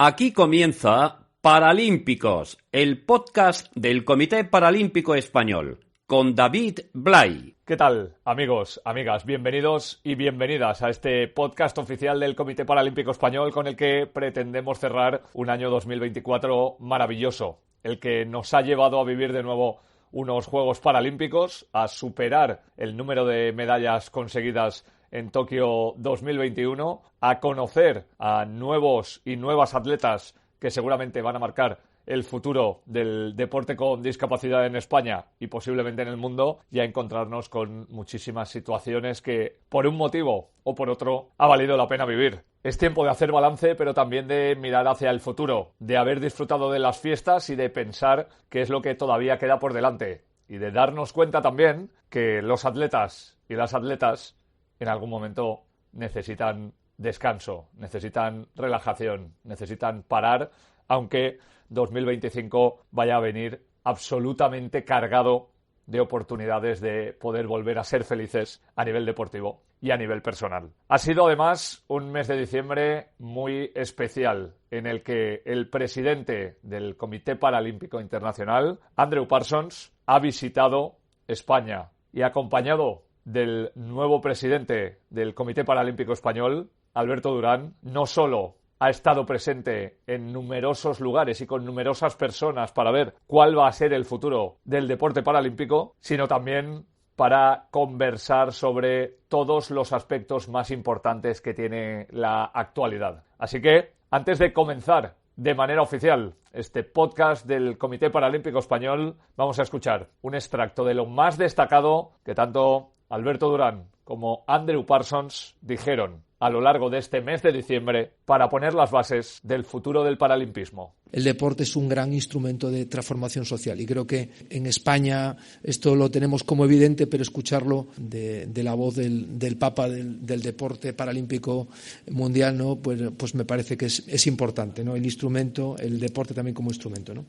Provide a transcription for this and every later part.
Aquí comienza Paralímpicos, el podcast del Comité Paralímpico Español, con David Blay. ¿Qué tal, amigos, amigas? Bienvenidos y bienvenidas a este podcast oficial del Comité Paralímpico Español con el que pretendemos cerrar un año 2024 maravilloso, el que nos ha llevado a vivir de nuevo unos Juegos Paralímpicos, a superar el número de medallas conseguidas en Tokio 2021, a conocer a nuevos y nuevas atletas que seguramente van a marcar el futuro del deporte con discapacidad en España y posiblemente en el mundo, y a encontrarnos con muchísimas situaciones que, por un motivo o por otro, ha valido la pena vivir. Es tiempo de hacer balance, pero también de mirar hacia el futuro, de haber disfrutado de las fiestas y de pensar qué es lo que todavía queda por delante, y de darnos cuenta también que los atletas y las atletas en algún momento necesitan descanso, necesitan relajación, necesitan parar, aunque 2025 vaya a venir absolutamente cargado de oportunidades de poder volver a ser felices a nivel deportivo y a nivel personal. Ha sido además un mes de diciembre muy especial en el que el presidente del Comité Paralímpico Internacional, Andrew Parsons, ha visitado España y acompañado del nuevo presidente del Comité Paralímpico Español, Alberto Durán, no solo ha estado presente en numerosos lugares y con numerosas personas para ver cuál va a ser el futuro del deporte paralímpico, sino también para conversar sobre todos los aspectos más importantes que tiene la actualidad. Así que, antes de comenzar de manera oficial este podcast del Comité Paralímpico Español, vamos a escuchar un extracto de lo más destacado que tanto Alberto Durán como Andrew Parsons dijeron a lo largo de este mes de diciembre para poner las bases del futuro del paralimpismo. El deporte es un gran instrumento de transformación social y creo que en España esto lo tenemos como evidente, pero escucharlo de la voz del Papa del deporte paralímpico mundial, ¿no? Pues me parece que es importante, ¿no? El instrumento, el deporte también como instrumento, ¿no?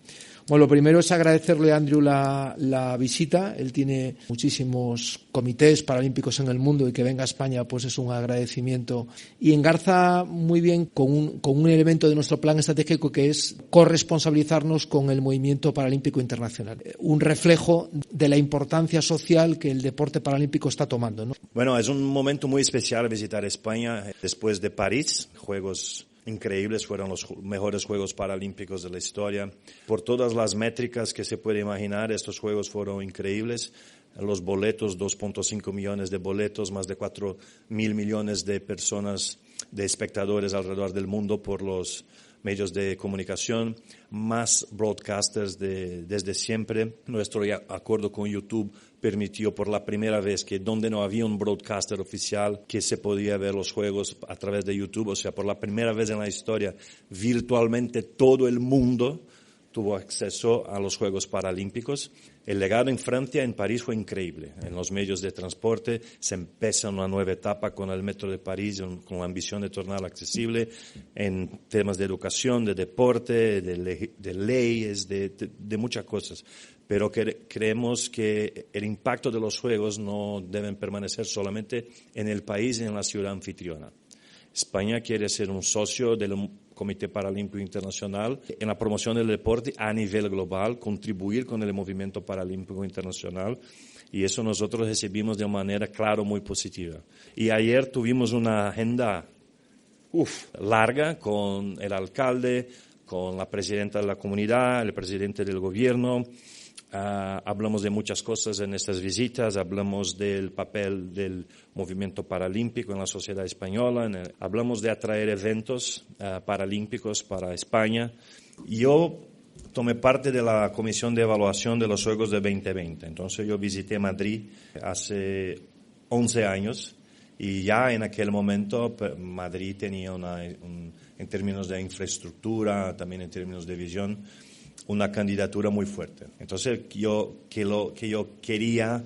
Bueno, lo primero es agradecerle a Andrew la visita. Él tiene muchísimos comités paralímpicos en el mundo y que venga a España pues es un agradecimiento, y engarza muy bien con un elemento de nuestro plan estratégico que es corresponsabilizarnos con el movimiento paralímpico internacional, un reflejo de la importancia social que el deporte paralímpico está tomando, ¿no? Bueno, es un momento muy especial visitar España después de París. Juegos increíbles, fueron los mejores Juegos Paralímpicos de la historia. Por todas las métricas que se puede imaginar, estos Juegos fueron increíbles. Los boletos, 2.5 millones de boletos, más de 4.000 millones de personas, de espectadores alrededor del mundo por los medios de comunicación, más broadcasters desde siempre. Nuestro acuerdo con YouTube permitió por la primera vez que donde no había un broadcaster oficial, que se podía ver los juegos a través de YouTube. O sea, por la primera vez en la historia, virtualmente todo el mundo tuvo acceso a los Juegos Paralímpicos. El legado en Francia, en París, fue increíble. En los medios de transporte se empieza una nueva etapa con el Metro de París, con la ambición de tornarlo accesible en temas de educación, de deporte, de leyes, de muchas cosas. Pero creemos que el impacto de los Juegos no deben permanecer solamente en el país y en la ciudad anfitriona. España quiere ser un socio del Comité Paralímpico Internacional en la promoción del deporte a nivel global, contribuir con el movimiento paralímpico internacional, y eso nosotros recibimos de una manera, claro, muy positiva. Y ayer tuvimos una agenda larga con el alcalde, con la presidenta de la comunidad, el presidente del gobierno. Hablamos de muchas cosas en estas visitas, hablamos del papel del movimiento paralímpico en la sociedad española, hablamos de atraer eventos paralímpicos para España. Yo tomé parte de la comisión de evaluación de los Juegos de 2020, entonces yo visité Madrid hace 11 años y ya en aquel momento Madrid tenía en términos de infraestructura, también en términos de visión, una candidatura muy fuerte. Entonces, que yo quería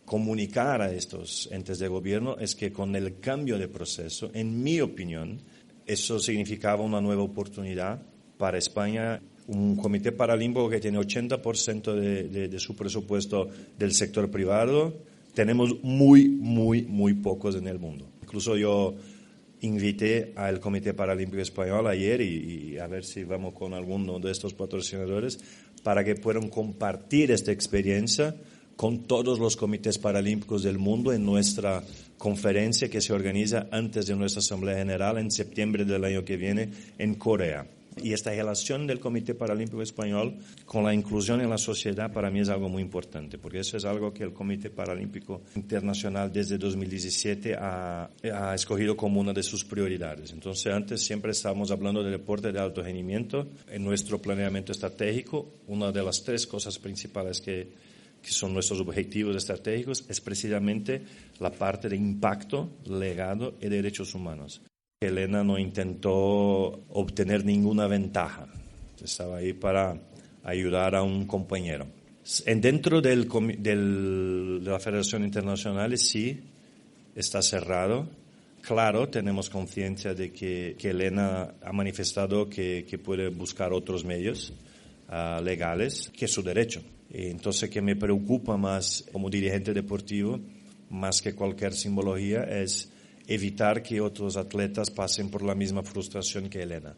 comunicar a estos entes de gobierno es que con el cambio de proceso, en mi opinión, eso significaba una nueva oportunidad para España. Un comité paralímpico que tiene 80% de su presupuesto del sector privado, tenemos muy pocos en el mundo. Incluso yo invité al Comité Paralímpico Español ayer y a ver si vamos con alguno de estos patrocinadores para que puedan compartir esta experiencia con todos los comités paralímpicos del mundo en nuestra conferencia que se organiza antes de nuestra Asamblea General en septiembre del año que viene en Corea. Y esta relación del Comité Paralímpico Español con la inclusión en la sociedad para mí es algo muy importante, porque eso es algo que el Comité Paralímpico Internacional desde 2017 ha escogido como una de sus prioridades. Entonces, antes siempre estábamos hablando de deporte de alto rendimiento. En nuestro planeamiento estratégico, una de las 3 cosas principales que son nuestros objetivos estratégicos es precisamente la parte de impacto, legado y derechos humanos. Elena no intentó obtener ninguna ventaja, estaba ahí para ayudar a un compañero. Dentro de la Federación Internacional sí está cerrado. Claro, tenemos conciencia de que Elena ha manifestado que puede buscar otros medios legales, que es su derecho. Entonces, que me preocupa más como dirigente deportivo, más que cualquier simbología, es evitar que otros atletas pasen por la misma frustración que Elena.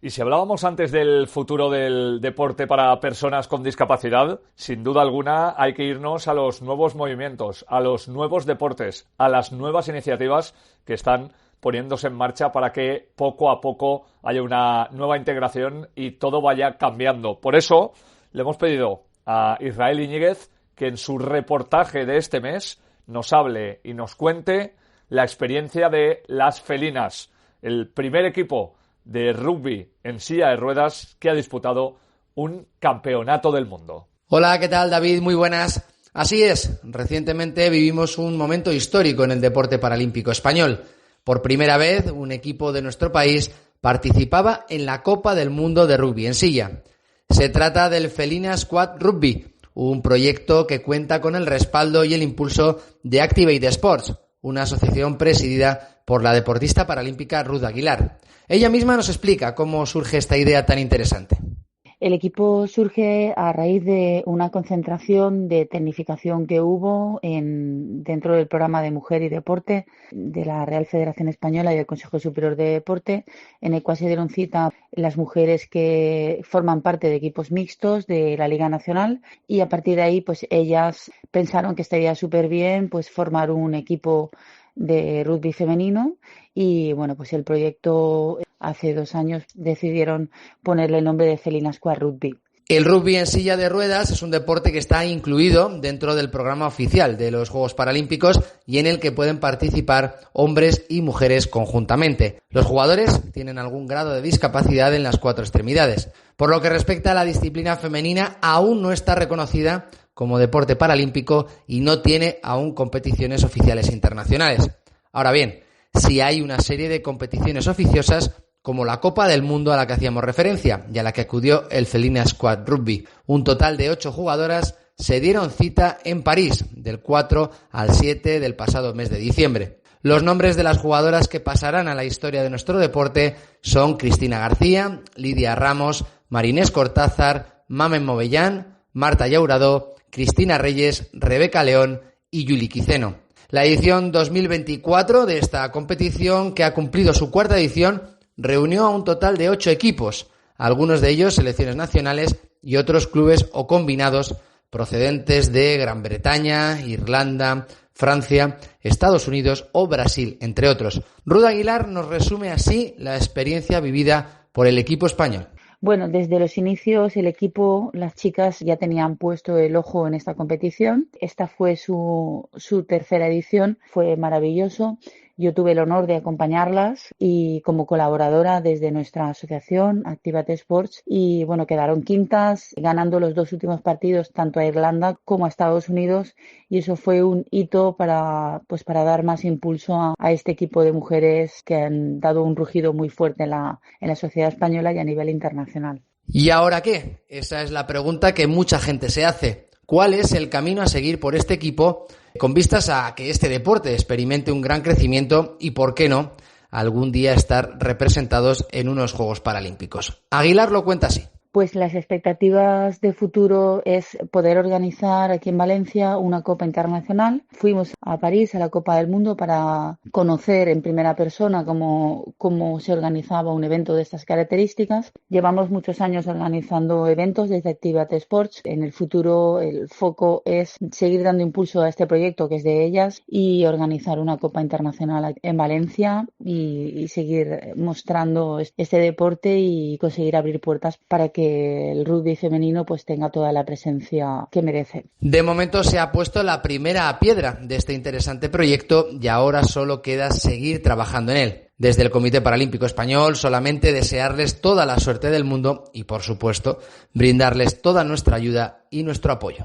Y si hablábamos antes del futuro del deporte para personas con discapacidad, sin duda alguna hay que irnos a los nuevos movimientos, a los nuevos deportes, a las nuevas iniciativas que están poniéndose en marcha para que poco a poco haya una nueva integración y todo vaya cambiando. Por eso le hemos pedido a Israel Iñiguez que en su reportaje de este mes nos hable y nos cuente la experiencia de las felinas, el primer equipo de rugby en silla de ruedas que ha disputado un campeonato del mundo. Hola, ¿qué tal, David? Muy buenas. Así es, recientemente vivimos un momento histórico en el deporte paralímpico español. Por primera vez, un equipo de nuestro país participaba en la Copa del Mundo de Rugby en silla. Se trata del Felina Squad Rugby, un proyecto que cuenta con el respaldo y el impulso de Activate Sports, una asociación presidida por la deportista paralímpica Ruth Aguilar. Ella misma nos explica cómo surge esta idea tan interesante. El equipo surge a raíz de una concentración de tecnificación que hubo dentro del programa de Mujer y Deporte de la Real Federación Española y del Consejo Superior de Deporte, en el cual se dieron cita las mujeres que forman parte de equipos mixtos de la Liga Nacional, y a partir de ahí pues ellas pensaron que estaría súper bien pues formar un equipo de rugby femenino, y bueno, pues el proyecto hace 2 años decidieron ponerle el nombre de Felina Squad Rugby. El rugby en silla de ruedas es un deporte que está incluido dentro del programa oficial de los Juegos Paralímpicos y en el que pueden participar hombres y mujeres conjuntamente. Los jugadores tienen algún grado de discapacidad en las 4 extremidades. Por lo que respecta a la disciplina femenina, aún no está reconocida como deporte paralímpico y no tiene aún competiciones oficiales internacionales. Ahora bien, sí hay una serie de competiciones oficiosas como la Copa del Mundo a la que hacíamos referencia y a la que acudió el Felina Squad Rugby. Un total de 8 jugadoras se dieron cita en París del 4 al 7 del pasado mes de diciembre. Los nombres de las jugadoras que pasarán a la historia de nuestro deporte son Cristina García, Lidia Ramos, Marinés Cortázar, Mamen Movellán, Marta Llauradó, Cristina Reyes, Rebeca León y Yuli Quiceno. La edición 2024 de esta competición, que ha cumplido su 4ª edición, reunió a un total de 8 equipos, algunos de ellos selecciones nacionales y otros clubes o combinados procedentes de Gran Bretaña, Irlanda, Francia, Estados Unidos o Brasil, entre otros. Ruth Aguilar nos resume así la experiencia vivida por el equipo español. Bueno, desde los inicios el equipo, las chicas ya tenían puesto el ojo en esta competición. Esta fue su 3ª edición, fue maravilloso. Yo tuve el honor de acompañarlas y como colaboradora desde nuestra asociación Activate Sports, y bueno, quedaron quintas, ganando los 2 últimos partidos tanto a Irlanda como a Estados Unidos, y eso fue un hito para dar más impulso a este equipo de mujeres que han dado un rugido muy fuerte en la sociedad española y a nivel internacional. ¿Y ahora qué? Esa es la pregunta que mucha gente se hace. ¿Cuál es el camino a seguir por este equipo con vistas a que este deporte experimente un gran crecimiento y, por qué no, algún día estar representados en unos Juegos Paralímpicos? Aguilar lo cuenta así. Pues las expectativas de futuro es poder organizar aquí en Valencia una Copa Internacional. Fuimos a París a la Copa del Mundo para conocer en primera persona cómo se organizaba un evento de estas características. Llevamos muchos años organizando eventos desde Activate Sports. En el futuro el foco es seguir dando impulso a este proyecto que es de ellas y organizar una Copa Internacional en Valencia y seguir mostrando este deporte y conseguir abrir puertas para que el rugby femenino pues tenga toda la presencia que merece. De momento se ha puesto la primera piedra de este interesante proyecto y ahora solo queda seguir trabajando en él. Desde el Comité Paralímpico Español solamente desearles toda la suerte del mundo y, por supuesto, brindarles toda nuestra ayuda y nuestro apoyo.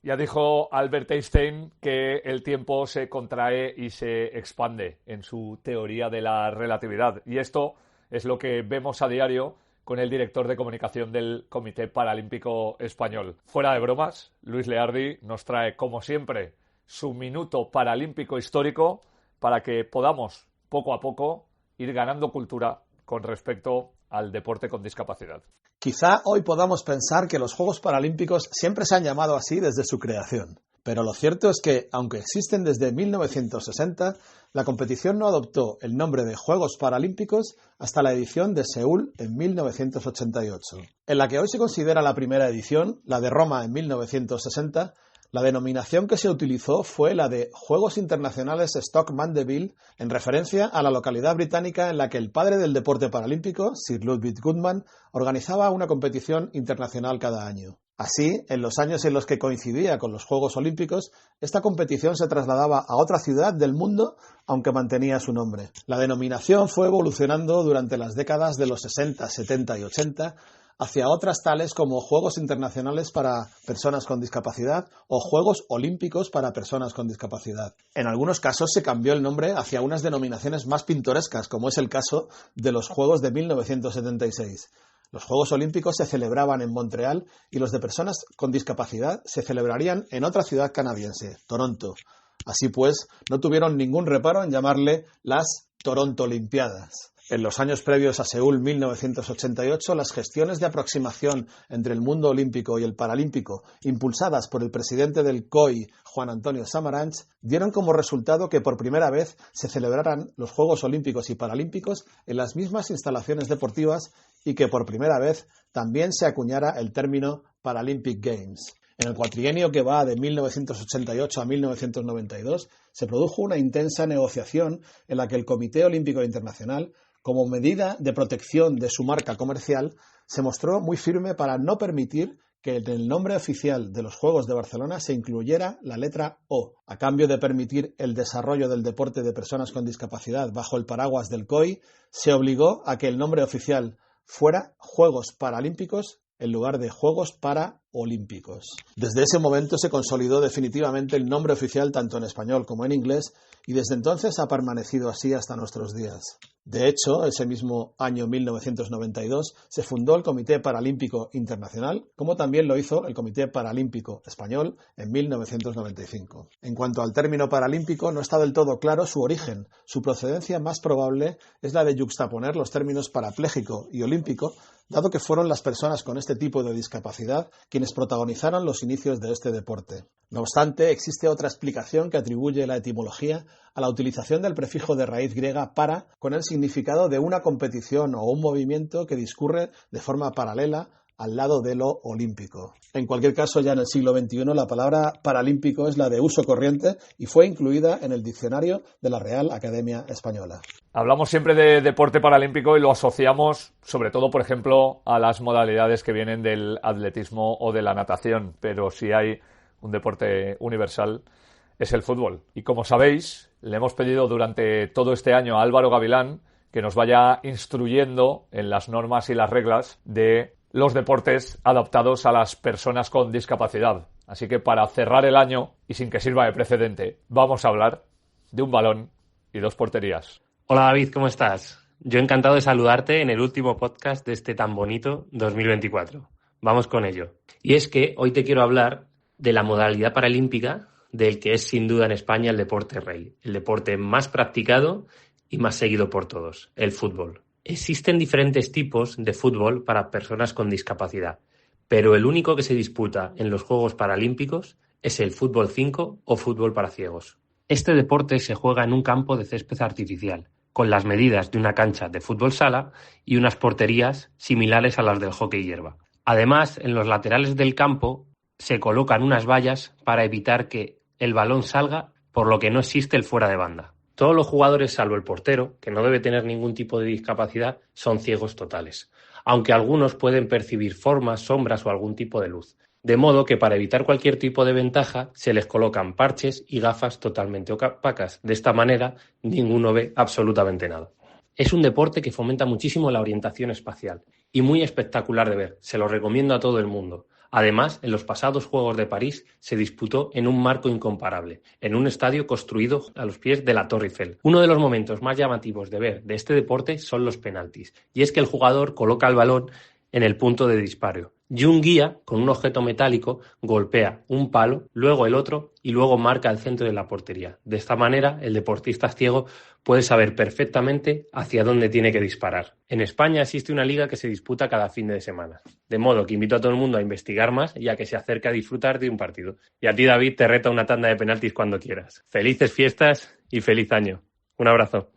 Ya dijo Albert Einstein que el tiempo se contrae y se expande en su teoría de la relatividad. Y esto es lo que vemos a diario con el director de comunicación del Comité Paralímpico Español. Fuera de bromas, Luis Leardi nos trae, como siempre, su minuto paralímpico histórico para que podamos, poco a poco, ir ganando cultura con respecto al deporte con discapacidad. Quizá hoy podamos pensar que los Juegos Paralímpicos siempre se han llamado así desde su creación, pero lo cierto es que, aunque existen desde 1960, la competición no adoptó el nombre de Juegos Paralímpicos hasta la edición de Seúl en 1988. En la que hoy se considera la primera edición, la de Roma en 1960, la denominación que se utilizó fue la de Juegos Internacionales Stoke Mandeville, en referencia a la localidad británica en la que el padre del deporte paralímpico, Sir Ludwig Goodman, organizaba una competición internacional cada año. Así, en los años en los que coincidía con los Juegos Olímpicos, esta competición se trasladaba a otra ciudad del mundo, aunque mantenía su nombre. La denominación fue evolucionando durante las décadas de los 60, 70 y 80, hacia otras tales como Juegos Internacionales para Personas con Discapacidad o Juegos Olímpicos para Personas con Discapacidad. En algunos casos se cambió el nombre hacia unas denominaciones más pintorescas, como es el caso de los Juegos de 1976. Los Juegos Olímpicos se celebraban en Montreal y los de personas con discapacidad se celebrarían en otra ciudad canadiense, Toronto. Así pues, no tuvieron ningún reparo en llamarle las Toronto Olimpiadas. En los años previos a Seúl 1988, las gestiones de aproximación entre el mundo olímpico y el paralímpico, impulsadas por el presidente del COI, Juan Antonio Samaranch, dieron como resultado que por primera vez se celebraran los Juegos Olímpicos y Paralímpicos en las mismas instalaciones deportivas y que por primera vez también se acuñara el término Paralympic Games. En el cuatrienio que va de 1988 a 1992, se produjo una intensa negociación en la que el Comité Olímpico Internacional, como medida de protección de su marca comercial, se mostró muy firme para no permitir que en el nombre oficial de los Juegos de Barcelona se incluyera la letra O. A cambio de permitir el desarrollo del deporte de personas con discapacidad bajo el paraguas del COI, se obligó a que el nombre oficial fuera Juegos Paralímpicos en lugar de Juegos Paraolímpicos. Desde ese momento se consolidó definitivamente el nombre oficial tanto en español como en inglés y desde entonces ha permanecido así hasta nuestros días. De hecho, ese mismo año 1992 se fundó el Comité Paralímpico Internacional, como también lo hizo el Comité Paralímpico Español en 1995. En cuanto al término paralímpico, no está del todo claro su origen. Su procedencia más probable es la de yuxtaponer los términos parapléjico y olímpico, dado que fueron las personas con este tipo de discapacidad quienes protagonizaron los inicios de este deporte. No obstante, existe otra explicación que atribuye la etimología a la utilización del prefijo de raíz griega para, con el significado de una competición o un movimiento que discurre de forma paralela al lado de lo olímpico. En cualquier caso, ya en el siglo XXI la palabra paralímpico es la de uso corriente y fue incluida en el diccionario de la Real Academia Española. Hablamos siempre de deporte paralímpico y lo asociamos, sobre todo, por ejemplo, a las modalidades que vienen del atletismo o de la natación, pero si hay un deporte universal es el fútbol. Y como sabéis, le hemos pedido durante todo este año a Álvaro Gavilán que nos vaya instruyendo en las normas y las reglas de los deportes adaptados a las personas con discapacidad. Así que para cerrar el año, y sin que sirva de precedente, vamos a hablar de un balón y 2 porterías. Hola David, ¿cómo estás? Yo encantado de saludarte en el último podcast de este tan bonito 2024. Vamos con ello. Y es que hoy te quiero hablar de la modalidad paralímpica del que es sin duda en España el deporte rey, el deporte más practicado y más seguido por todos, el fútbol. Existen diferentes tipos de fútbol para personas con discapacidad, pero el único que se disputa en los Juegos Paralímpicos es el fútbol 5 o fútbol para ciegos. Este deporte se juega en un campo de césped artificial, con las medidas de una cancha de fútbol sala y unas porterías similares a las del hockey hierba. Además, en los laterales del campo se colocan unas vallas para evitar que el balón salga, por lo que no existe el fuera de banda. Todos los jugadores, salvo el portero, que no debe tener ningún tipo de discapacidad, son ciegos totales, aunque algunos pueden percibir formas, sombras o algún tipo de luz. De modo que para evitar cualquier tipo de ventaja se les colocan parches y gafas totalmente opacas. De esta manera ninguno ve absolutamente nada. Es un deporte que fomenta muchísimo la orientación espacial y muy espectacular de ver. Se lo recomiendo a todo el mundo. Además, en los pasados Juegos de París se disputó en un marco incomparable, en un estadio construido a los pies de la Torre Eiffel. Uno de los momentos más llamativos de ver de este deporte son los penaltis, y es que el jugador coloca el balón en el punto de disparo y un guía con un objeto metálico golpea un palo, luego el otro y luego marca el centro de la portería. De esta manera, el deportista ciego puede saber perfectamente hacia dónde tiene que disparar. En España existe una liga que se disputa cada fin de semana, de modo que invito a todo el mundo a investigar más y a que se acerque a disfrutar de un partido. Y a ti, David, te reto a una tanda de penaltis cuando quieras. Felices fiestas y feliz año. Un abrazo.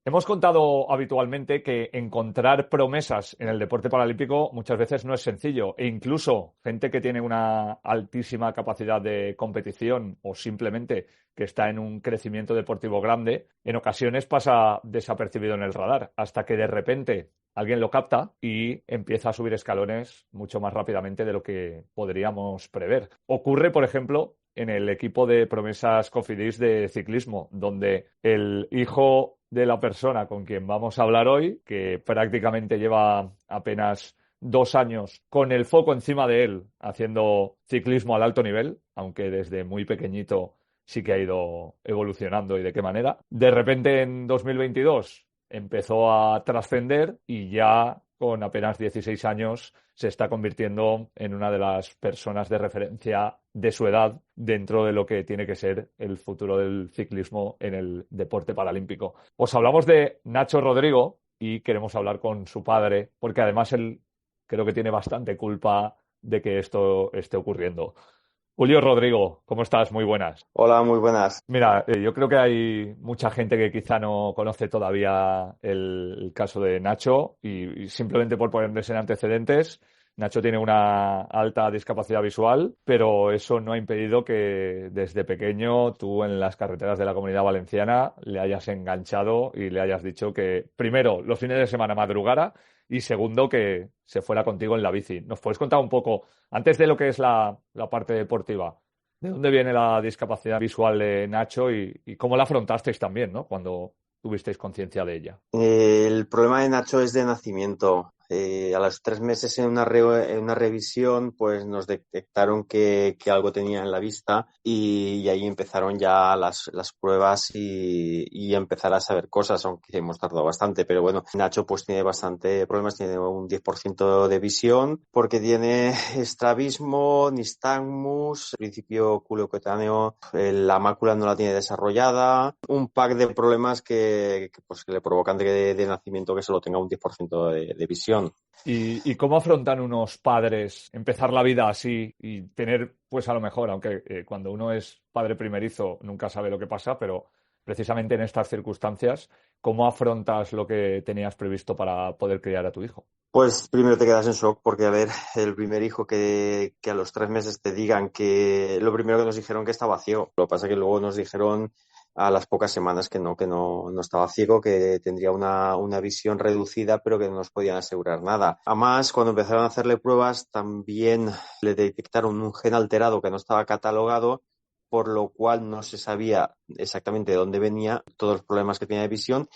Hemos contado habitualmente que encontrar promesas en el deporte paralímpico muchas veces no es sencillo e incluso gente que tiene una altísima capacidad de competición o simplemente que está en un crecimiento deportivo grande, en ocasiones pasa desapercibido en el radar hasta que de repente alguien lo capta y empieza a subir escalones mucho más rápidamente de lo que podríamos prever. Ocurre, por ejemplo, en el equipo de promesas Cofidis de ciclismo, donde el hijo de la persona con quien vamos a hablar hoy, que prácticamente lleva apenas 2 años con el foco encima de él haciendo ciclismo al alto nivel, aunque desde muy pequeñito sí que ha ido evolucionando y de qué manera. De repente en 2022 empezó a trascender y ya con apenas 16 años se está convirtiendo en una de las personas de referencia de su edad dentro de lo que tiene que ser el futuro del ciclismo en el deporte paralímpico. Os hablamos de Nacho Rodrigo y queremos hablar con su padre porque además él creo que tiene bastante culpa de que esto esté ocurriendo. Julio Rodrigo, ¿cómo estás? Muy buenas. Hola, muy buenas. Mira, yo creo que hay mucha gente que quizá no conoce todavía el caso de Nacho y simplemente por ponerles en antecedentes, Nacho tiene una alta discapacidad visual, pero eso no ha impedido que desde pequeño tú en las carreteras de la Comunidad Valenciana le hayas enganchado y le hayas dicho que primero los fines de semana madrugara y segundo que se fuera contigo en la bici. ¿Nos puedes contar un poco, antes de lo que es la parte deportiva, de dónde viene la discapacidad visual de Nacho y cómo la afrontasteis también, ¿no?, cuando tuvisteis conciencia de ella? El problema de Nacho es de nacimiento. A los 3 meses en una revisión pues nos detectaron que algo tenía en la vista y ahí empezaron ya las pruebas y empezar a saber cosas, aunque hemos tardado bastante, pero bueno, Nacho pues tiene bastante problemas, tiene un 10% de visión porque tiene estrabismo, nistagmus, principio culeocutáneo, la mácula no la tiene desarrollada, un pack de problemas que le provocan de nacimiento que solo tenga un 10% de visión. visión. ¿Y cómo afrontan unos padres empezar la vida así y tener, pues a lo mejor, aunque cuando uno es padre primerizo nunca sabe lo que pasa, pero precisamente en estas circunstancias, ¿cómo afrontas lo que tenías previsto para poder criar a tu hijo? Pues primero te quedas en shock porque, a ver, el primer hijo que a los 3 meses te digan que lo primero que nos dijeron que estaba ciego. Lo que pasa es que luego nos dijeron a las pocas semanas que no estaba ciego, que tendría una visión reducida, pero que no nos podían asegurar nada. Además, cuando empezaron a hacerle pruebas, también le detectaron un gen alterado que no estaba catalogado, por lo cual no se sabía exactamente de dónde venía todos los problemas que tenía de visión.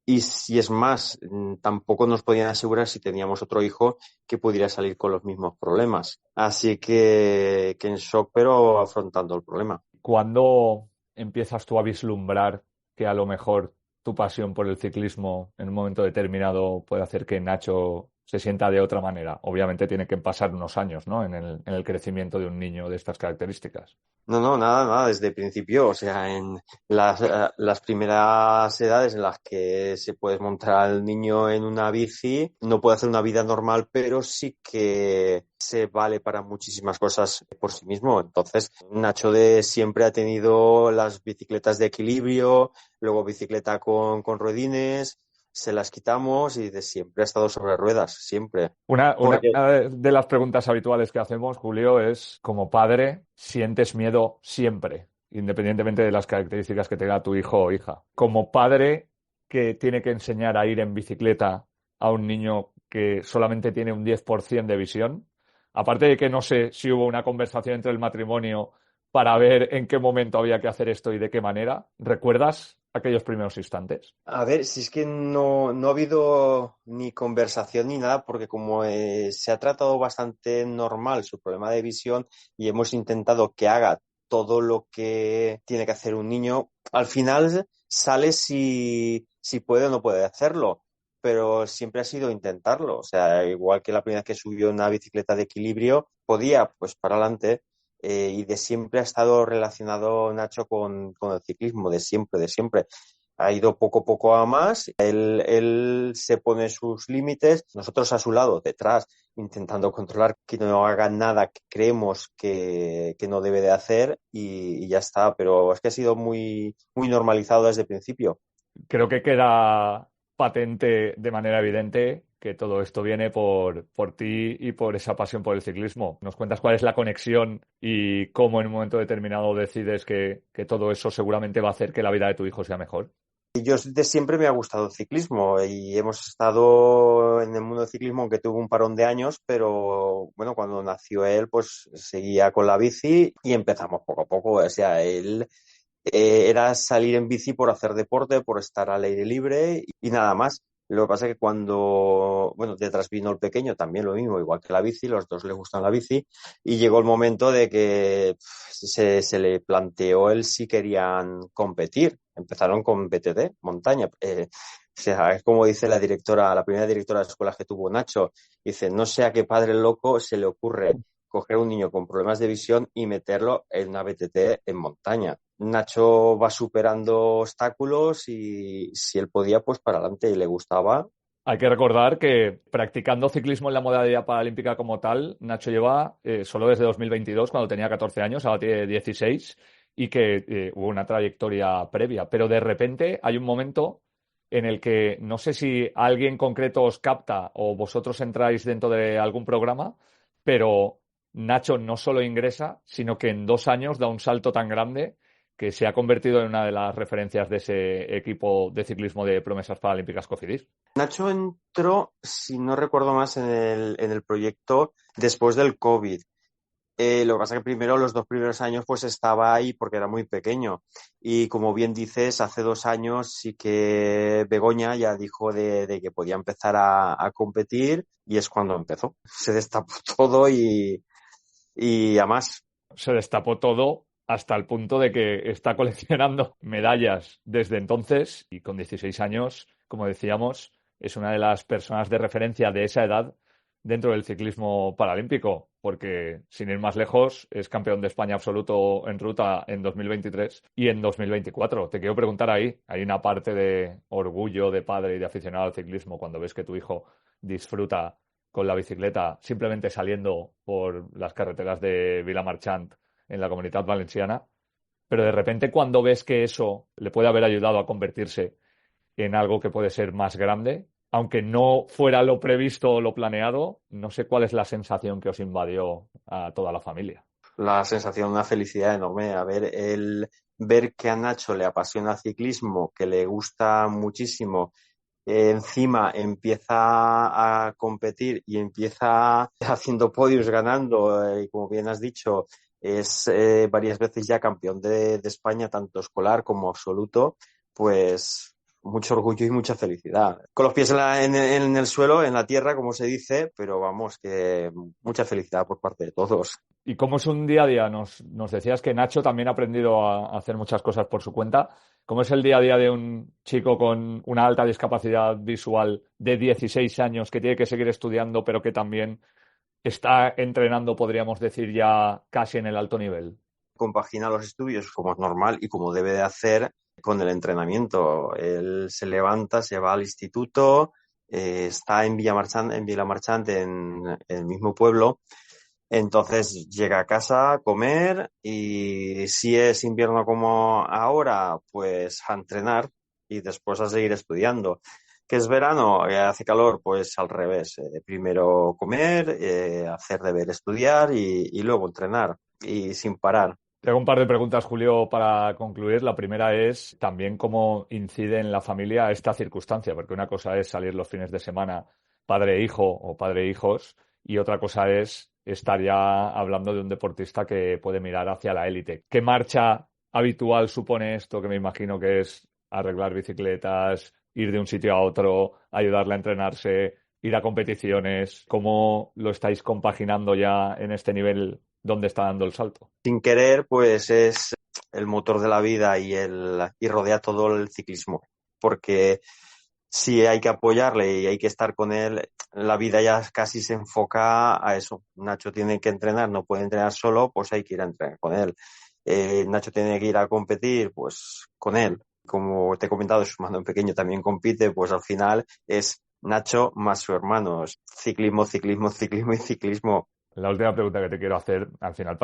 Y si es más, tampoco nos podían asegurar si teníamos otro hijo que pudiera salir con los mismos problemas. Así que en shock, pero afrontando el problema. ¿Cuándo empiezas tú a vislumbrar que a lo mejor tu pasión por el ciclismo en un momento determinado puede hacer que Nacho se sienta de otra manera? Obviamente tiene que pasar unos años, ¿no? En el crecimiento de un niño de estas características. No, nada, desde el principio, o sea, en las primeras edades en las que se puede montar al niño en una bici, no puede hacer una vida normal, pero sí que se vale para muchísimas cosas por sí mismo. Entonces, Nacho de siempre ha tenido las bicicletas de equilibrio, luego bicicleta con ruedines, se las quitamos y de siempre ha estado sobre ruedas, siempre. Una Porque de las preguntas habituales que hacemos, Julio, es, como padre, ¿sientes miedo siempre, independientemente de las características que tenga tu hijo o hija? Como padre que tiene que enseñar a ir en bicicleta a un niño que solamente tiene un 10% de visión, aparte de que no sé si hubo una conversación entre el matrimonio para ver en qué momento había que hacer esto y de qué manera, ¿recuerdas aquellos primeros instantes? A ver, si es que no ha habido ni conversación ni nada, porque como se ha tratado bastante normal su problema de visión y hemos intentado que haga todo lo que tiene que hacer un niño, al final sale si puede o no puede hacerlo, pero siempre ha sido intentarlo. O sea, igual que la primera vez que subió una bicicleta de equilibrio, podía pues para adelante. Y de siempre ha estado relacionado Nacho con el ciclismo, de siempre. Ha ido poco a poco a más, él se pone sus límites, nosotros a su lado, detrás, intentando controlar que no haga nada que creemos que no debe de hacer y ya está, pero es que ha sido muy, muy normalizado desde el principio. Creo que queda patente de manera evidente que todo esto viene por ti y por esa pasión por el ciclismo. ¿Nos cuentas cuál es la conexión y cómo en un momento determinado decides que todo eso seguramente va a hacer que la vida de tu hijo sea mejor? Yo de siempre me ha gustado el ciclismo y hemos estado en el mundo del ciclismo, aunque tuvo un parón de años, pero bueno, cuando nació él, pues seguía con la bici y empezamos poco a poco. O sea, él era salir en bici por hacer deporte, por estar al aire libre y nada más. Lo que pasa es que cuando, bueno, detrás vino el pequeño, también lo mismo, igual que la bici, los dos les gustan la bici, y llegó el momento de que se le planteó el si querían competir. Empezaron con BTT, montaña. O sea, es como dice la directora, la primera directora de escuelas que tuvo Nacho, dice, no sé a qué padre loco se le ocurre coger a un niño con problemas de visión y meterlo en una BTT en montaña. Nacho va superando obstáculos y si él podía, pues para adelante y le gustaba. Hay que recordar que practicando ciclismo en la modalidad paralímpica como tal, Nacho lleva solo desde 2022, cuando tenía 14 años, ahora tiene 16, y que hubo una trayectoria previa. Pero de repente hay un momento en el que no sé si alguien concreto os capta o vosotros entráis dentro de algún programa, pero Nacho no solo ingresa, sino que en 2 años da un salto tan grande que se ha convertido en una de las referencias de ese equipo de ciclismo de promesas paralímpicas Cofidis. Nacho entró, si no recuerdo más, en el proyecto después del COVID. Lo que pasa es que primero, los 2 primeros años, pues estaba ahí porque era muy pequeño. Y como bien dices, hace 2 años sí que Begoña ya dijo de que podía empezar a competir y es cuando empezó. Se destapó todo y además. Se destapó todo hasta el punto de que está coleccionando medallas desde entonces y con 16 años, como decíamos, es una de las personas de referencia de esa edad dentro del ciclismo paralímpico, porque sin ir más lejos es campeón de España absoluto en ruta en 2023 y en 2024. Te quiero preguntar ahí, hay una parte de orgullo de padre y de aficionado al ciclismo cuando ves que tu hijo disfruta con la bicicleta simplemente saliendo por las carreteras de Vilamarchant en la Comunitat Valenciana, pero de repente cuando ves que eso le puede haber ayudado a convertirse en algo que puede ser más grande, aunque no fuera lo previsto o lo planeado, no sé cuál es la sensación que os invadió a toda la familia. La sensación de una felicidad enorme. A ver, ver que a Nacho le apasiona el ciclismo, que le gusta muchísimo, encima empieza a competir y empieza haciendo podios, ganando, y como bien has dicho, es varias veces ya campeón de España, tanto escolar como absoluto, pues mucho orgullo y mucha felicidad. Con los pies en el suelo, en la tierra, como se dice, pero vamos, que mucha felicidad por parte de todos. ¿Y cómo es un día a día? Nos decías que Nacho también ha aprendido a hacer muchas cosas por su cuenta. ¿Cómo es el día a día de un chico con una alta discapacidad visual de 16 años que tiene que seguir estudiando, pero que también está entrenando, podríamos decir, ya casi en el alto nivel? Compagina los estudios como es normal y como debe de hacer con el entrenamiento. Él se levanta, se va al instituto, está en Vilamarchant, en el mismo pueblo. Entonces llega a casa a comer y si es invierno como ahora, pues a entrenar y después a seguir estudiando. ¿Que es verano? Hace calor, pues al revés. Primero comer, hacer deber, estudiar y luego entrenar y sin parar. Te hago un par de preguntas, Julio, para concluir. La primera es también cómo incide en la familia esta circunstancia, porque una cosa es salir los fines de semana padre-hijo o padre-hijos y otra cosa es estar ya hablando de un deportista que puede mirar hacia la élite. ¿Qué marcha habitual supone esto, que me imagino que es arreglar bicicletas, ir de un sitio a otro, ayudarle a entrenarse, ir a competiciones? ¿Cómo lo estáis compaginando ya en este nivel donde está dando el salto? Sin querer, pues es el motor de la vida y rodea todo el ciclismo, porque si hay que apoyarle y hay que estar con él, la vida ya casi se enfoca a eso. Nacho tiene que entrenar, no puede entrenar solo, pues hay que ir a entrenar con él. Nacho tiene que ir a competir, pues con él. Como te he comentado, su hermano pequeño también compite, pues al final es Nacho más su hermano. Ciclismo, ciclismo, ciclismo y ciclismo. La última pregunta que te quiero hacer, al final,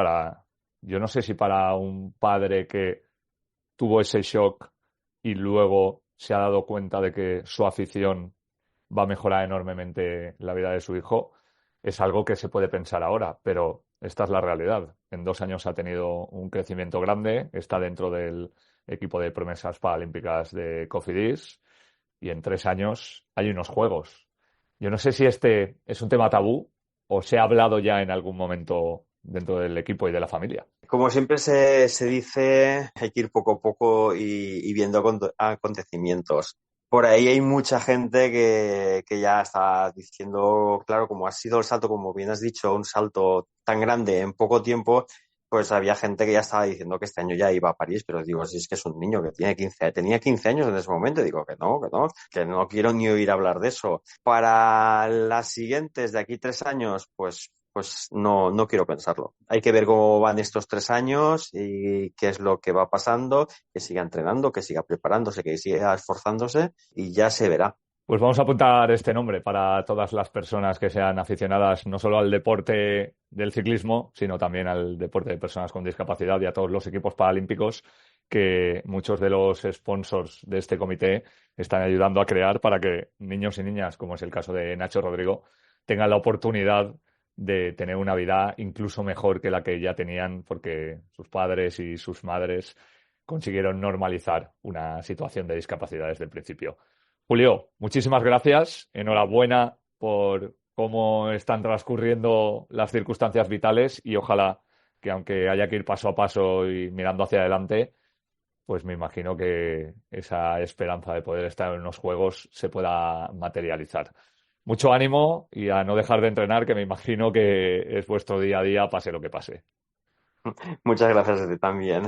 yo no sé si para un padre que tuvo ese shock y luego se ha dado cuenta de que su afición va a mejorar enormemente la vida de su hijo, es algo que se puede pensar ahora, pero esta es la realidad. En 2 años ha tenido un crecimiento grande, está dentro del equipo de promesas paralímpicas de Cofidis y en 3 años hay unos Juegos. Yo no sé si este es un tema tabú o se ha hablado ya en algún momento dentro del equipo y de la familia. Como siempre se dice, hay que ir poco a poco y viendo acontecimientos. Por ahí hay mucha gente que ya está diciendo, claro, como ha sido el salto, como bien has dicho, un salto tan grande en poco tiempo, pues había gente que ya estaba diciendo que este año ya iba a París, pero digo, si es que es un niño que tenía 15 años en ese momento, digo que no quiero ni oír hablar de eso. Para las siguientes, de aquí 3 años, pues no quiero pensarlo. Hay que ver cómo van estos 3 años y qué es lo que va pasando, que siga entrenando, que siga preparándose, que siga esforzándose y ya se verá. Pues vamos a apuntar este nombre para todas las personas que sean aficionadas no solo al deporte del ciclismo, sino también al deporte de personas con discapacidad y a todos los equipos paralímpicos que muchos de los sponsors de este comité están ayudando a crear para que niños y niñas, como es el caso de Nacho Rodrigo, tengan la oportunidad de tener una vida incluso mejor que la que ya tenían porque sus padres y sus madres consiguieron normalizar una situación de discapacidad desde el principio. Julio, muchísimas gracias. Enhorabuena por cómo están transcurriendo las circunstancias vitales y ojalá que aunque haya que ir paso a paso y mirando hacia adelante, pues me imagino que esa esperanza de poder estar en unos Juegos se pueda materializar. Mucho ánimo y a no dejar de entrenar, que me imagino que es vuestro día a día, pase lo que pase. Muchas gracias a ti también.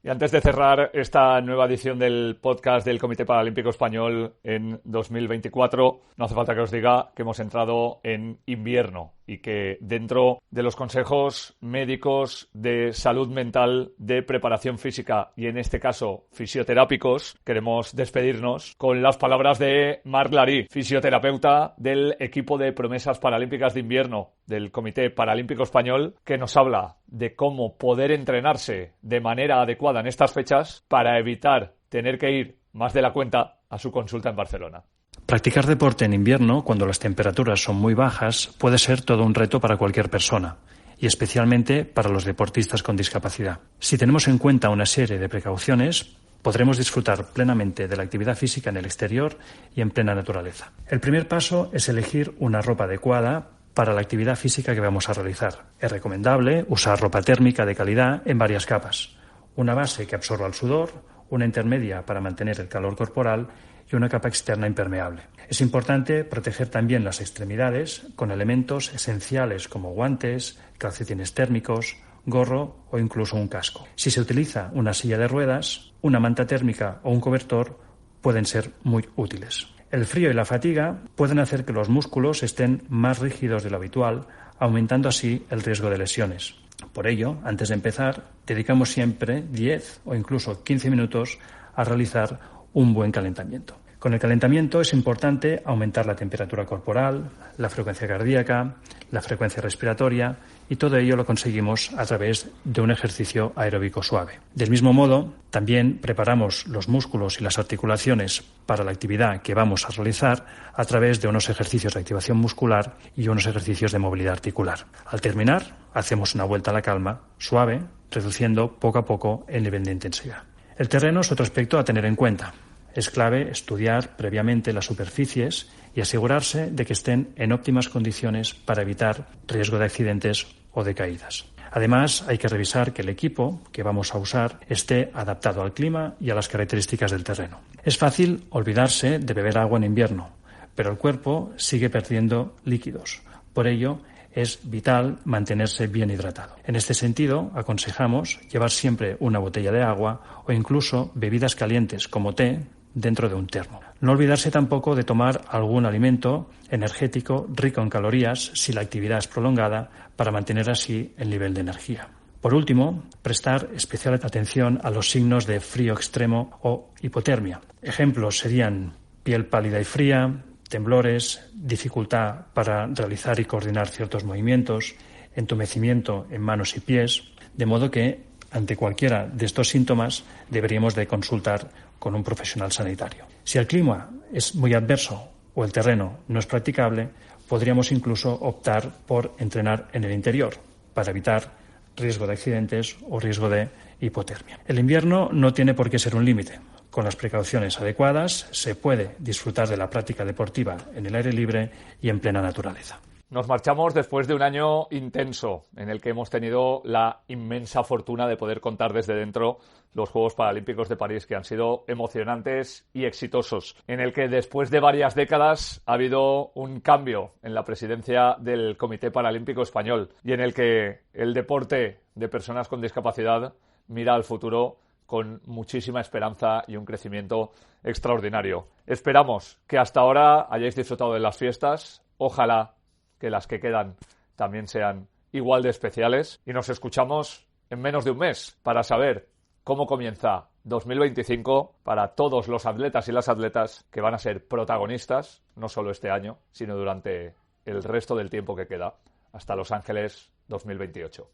Y antes de cerrar esta nueva edición del podcast del Comité Paralímpico Español en 2024, no hace falta que os diga que hemos entrado en invierno y que dentro de los consejos médicos de salud mental, de preparación física y en este caso fisioterápicos, queremos despedirnos con las palabras de Marc Larí, fisioterapeuta del equipo de promesas paralímpicas de invierno del Comité Paralímpico Español, que nos habla de cómo poder entrenarse de manera adecuada en estas fechas para evitar tener que ir más de la cuenta a su consulta en Barcelona. Practicar deporte en invierno, cuando las temperaturas son muy bajas, puede ser todo un reto para cualquier persona, y especialmente para los deportistas con discapacidad. Si tenemos en cuenta una serie de precauciones, podremos disfrutar plenamente de la actividad física en el exterior y en plena naturaleza. El primer paso es elegir una ropa adecuada para la actividad física que vamos a realizar. Es recomendable usar ropa térmica de calidad en varias capas. Una base que absorba el sudor, una intermedia para mantener el calor corporal y una capa externa impermeable. Es importante proteger también las extremidades con elementos esenciales como guantes, calcetines térmicos, gorro o incluso un casco. Si se utiliza una silla de ruedas, una manta térmica o un cobertor pueden ser muy útiles. El frío y la fatiga pueden hacer que los músculos estén más rígidos de lo habitual, aumentando así el riesgo de lesiones. Por ello, antes de empezar, dedicamos siempre 10 o incluso 15 minutos a realizar un buen calentamiento. Con el calentamiento es importante aumentar la temperatura corporal, la frecuencia cardíaca, la frecuencia respiratoria y todo ello lo conseguimos a través de un ejercicio aeróbico suave. Del mismo modo, también preparamos los músculos y las articulaciones para la actividad que vamos a realizar a través de unos ejercicios de activación muscular y unos ejercicios de movilidad articular. Al terminar, hacemos una vuelta a la calma, suave, reduciendo poco a poco el nivel de intensidad. El terreno es otro aspecto a tener en cuenta. Es clave estudiar previamente las superficies y asegurarse de que estén en óptimas condiciones para evitar riesgo de accidentes o de caídas. Además, hay que revisar que el equipo que vamos a usar esté adaptado al clima y a las características del terreno. Es fácil olvidarse de beber agua en invierno, pero el cuerpo sigue perdiendo líquidos. Por ello, es vital mantenerse bien hidratado. En este sentido, aconsejamos llevar siempre una botella de agua o incluso bebidas calientes como té dentro de un termo. No olvidarse tampoco de tomar algún alimento energético rico en calorías si la actividad es prolongada para mantener así el nivel de energía. Por último, prestar especial atención a los signos de frío extremo o hipotermia. Ejemplos serían piel pálida y fría, temblores, dificultad para realizar y coordinar ciertos movimientos, entumecimiento en manos y pies, de modo que ante cualquiera de estos síntomas deberíamos de consultar con un profesional sanitario. Si el clima es muy adverso o el terreno no es practicable, podríamos incluso optar por entrenar en el interior para evitar riesgo de accidentes o riesgo de hipotermia. El invierno no tiene por qué ser un límite. Con las precauciones adecuadas se puede disfrutar de la práctica deportiva en el aire libre y en plena naturaleza. Nos marchamos después de un año intenso en el que hemos tenido la inmensa fortuna de poder contar desde dentro los Juegos Paralímpicos de París, que han sido emocionantes y exitosos, en el que después de varias décadas ha habido un cambio en la presidencia del Comité Paralímpico Español y en el que el deporte de personas con discapacidad mira al futuro con muchísima esperanza y un crecimiento extraordinario. Esperamos que hasta ahora hayáis disfrutado de las fiestas. Ojalá que las que quedan también sean igual de especiales. Y nos escuchamos en menos de un mes para saber cómo comienza 2025 para todos los atletas y las atletas que van a ser protagonistas, no solo este año, sino durante el resto del tiempo que queda, hasta Los Ángeles 2028.